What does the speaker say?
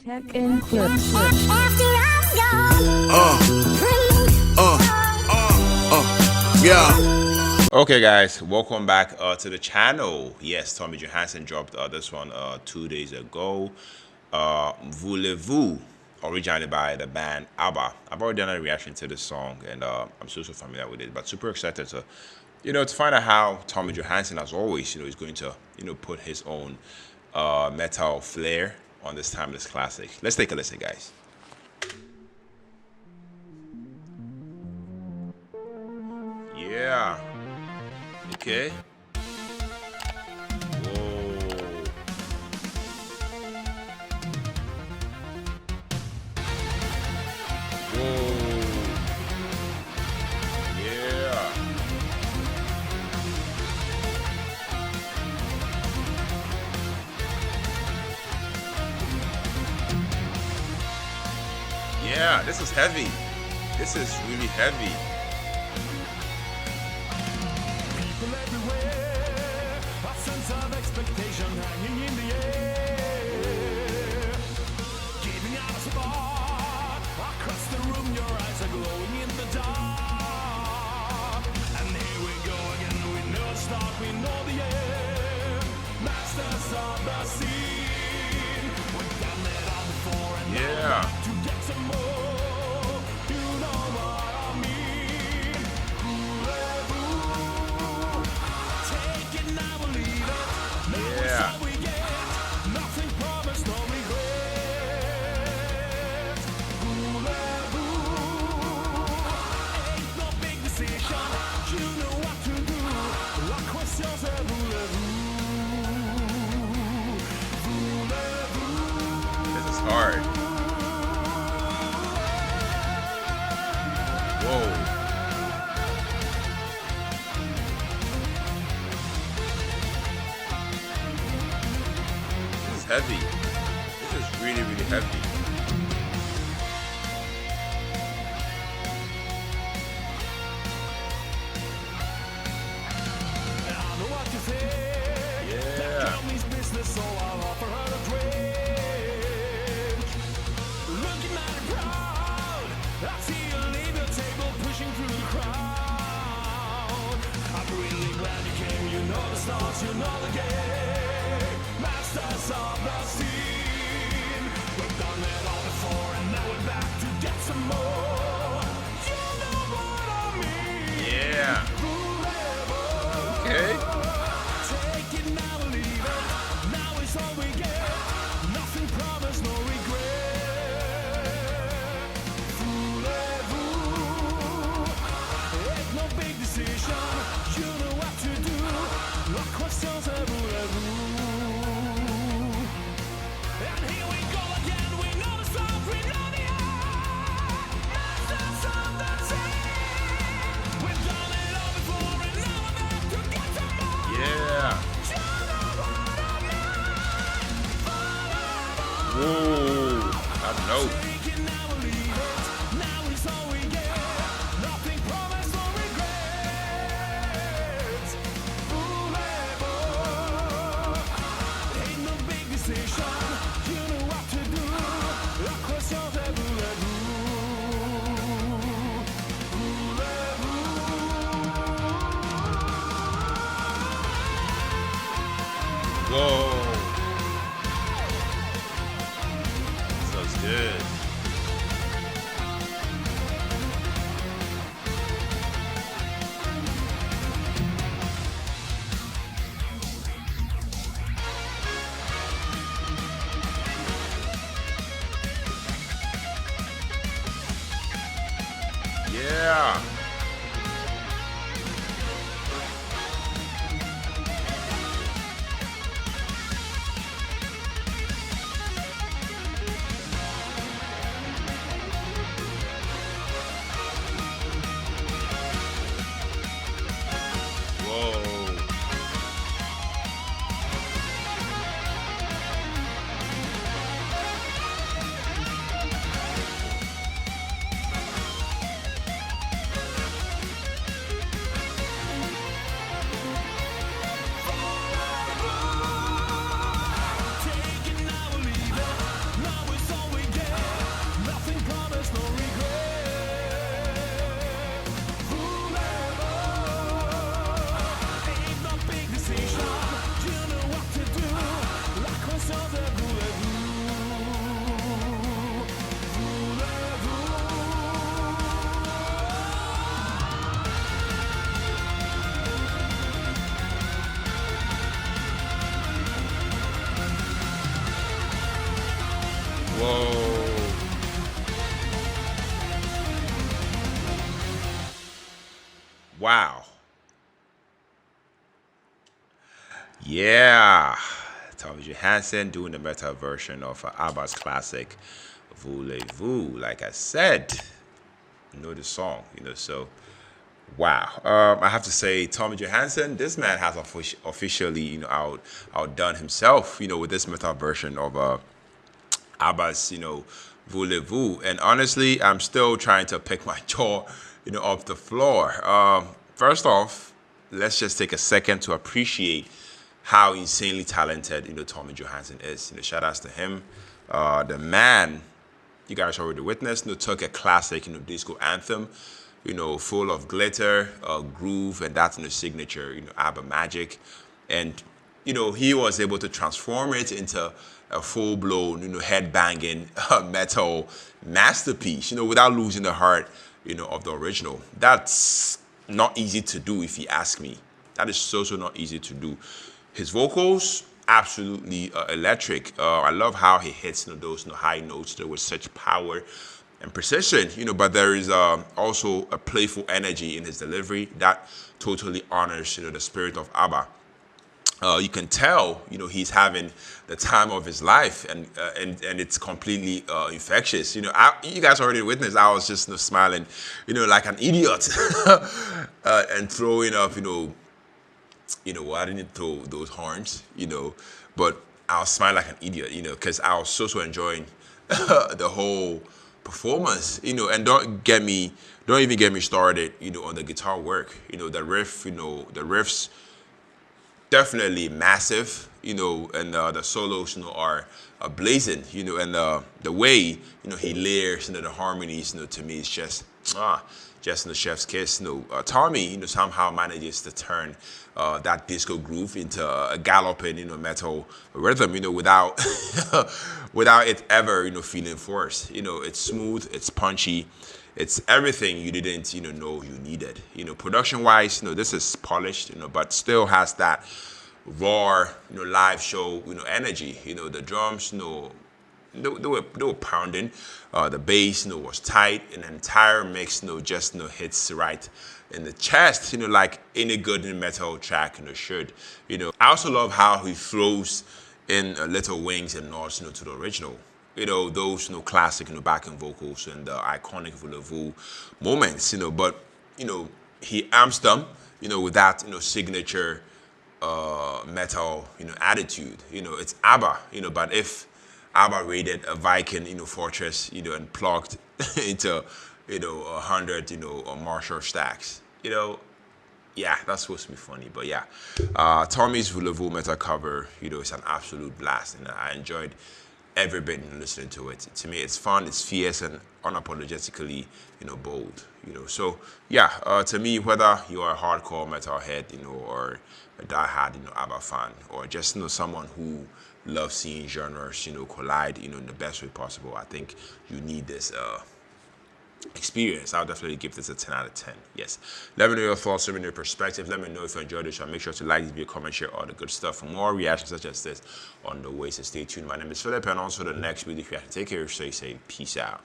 Tech and clips. Yeah. Okay, guys, welcome back to the channel. Yes, Tommy Johansson dropped this one 2 days ago. Voulez-Vous, originally by the band Abba. I've already done a reaction to this song, and I'm so familiar with it. But super excited to, to find out how Tommy Johansson, as always, is going to, put his own metal flair on this timeless classic. Let's take a listen, guys. Yeah. Okay. Whoa. Whoa. Yeah. Yeah, this is heavy. This is really heavy. People everywhere, a sense of expectation hanging in the air. Giving out a spot across the room, your eyes are glowing in the dark. And here we go again, we know the start, we know the end. Masters of the scene, we've done it all before and now we're back to get some more. You know what I mean. Voulez-Vous, take it now or leave it. Now it's all we get. Nothing promised, no regret. Voulez-Vous, ain't no big decision. You know what to do. La question c'est voulez-vous. Voulez-vous. This is hard. Whoa. This is heavy. This is really, really heavy. I know what you say. Yeah. That girl means business, so I'll offer her a drink. Looking at the crowd, I see you leave your table, pushing through the crowd. I'm really glad you came. You know the stars, you know the game. Masters of the scene. We've done it all before, and now we're back to get some more. You know what I mean. Yeah. Okay. Take it now or leave it. Now it's all we get. Nothing promised, no regret. Voulez-vous, ain't no big decision. You know what to do. La question c'est voulez-vous. And here we go again. We know the start, we know the end. Masters of the scene. We've done it all before, and now we're back to get some more. Yeah. You know what I mean. Whoa. I know. Take it now or leave it. Now it's all we get. Nothing promised, no regrets. Voulez-vous, ain't no big decision. You know what to do. La question c'est voulez-vous. Whoa. So it's good. Yeah. Whoa. Whoa. Wow. Yeah. Tommy Johansson doing the metal version of Abba's classic Voulez-Vous. Like I said, you know the song, so wow. I have to say, Tommy Johansson, this man has officially, outdone himself, with this metal version of Abba's, Voulez-Vous. And honestly, I'm still trying to pick my jaw, off the floor. First off, let's just take a second to appreciate how insanely talented, Tommy Johansson is. Shout outs to him. The man, you guys already witnessed, took a classic, disco anthem, full of glitter, groove, and that's signature, Abba magic. And, he was able to transform it into a full-blown, head-banging metal masterpiece, without losing the heart, of the original. That's not easy to do, if you ask me. That is so not easy to do. His vocals, absolutely electric. I love how he hits those high notes with such power and precision, but there is also a playful energy in his delivery that totally honors, the spirit of Abba. You can tell, he's having the time of his life, and it's completely infectious. You guys already witnessed. I was just smiling, like an idiot, and throwing up, I didn't throw those horns, but I was smiling like an idiot, because I was so enjoying the whole performance, and don't even get me started, on the guitar work, the riff, the riffs definitely massive, and the solos, are blazing, and the way, he layers, the harmonies, to me is just the chef's kiss. Tommy, somehow manages to turn that disco groove into a galloping, metal rhythm, without without it ever, feeling forced. It's smooth, it's punchy, it's everything you didn't, know you needed. Production-wise, this is polished, but still has that raw, live show, energy. The drums, they were pounding. The bass, was tight, and the entire mix, just hits right in the chest, like any good metal track, should. I also love how he throws in little wings and nods, to the original. Those classic, backing vocals and the iconic Voulez-Vous moments. But he amps them, with that signature metal, attitude. It's Abba, but if Abba raided a Viking, fortress, and plugged into, 100, Marshall stacks, yeah, that's supposed to be funny, but yeah. Tommy's Voulez-Vous metal cover, is an absolute blast, and I enjoyed every bit listening to it. To me, it's fun, it's fierce, and unapologetically, bold. So yeah, to me, whether you are a hardcore metalhead, or a diehard, Abba fan, or just someone who loves seeing genres, collide, in the best way possible, I think you need this experience. I'll definitely give this a 10 out of 10. Yes. Let me know your thoughts, let me know your perspective. Let me know if you enjoyed this show. Make sure to like this video, comment, share all the good stuff. For more reactions such as this on the way, so stay tuned. My name is Philip, and also the next video, if you have to take care, stay safe. Peace out.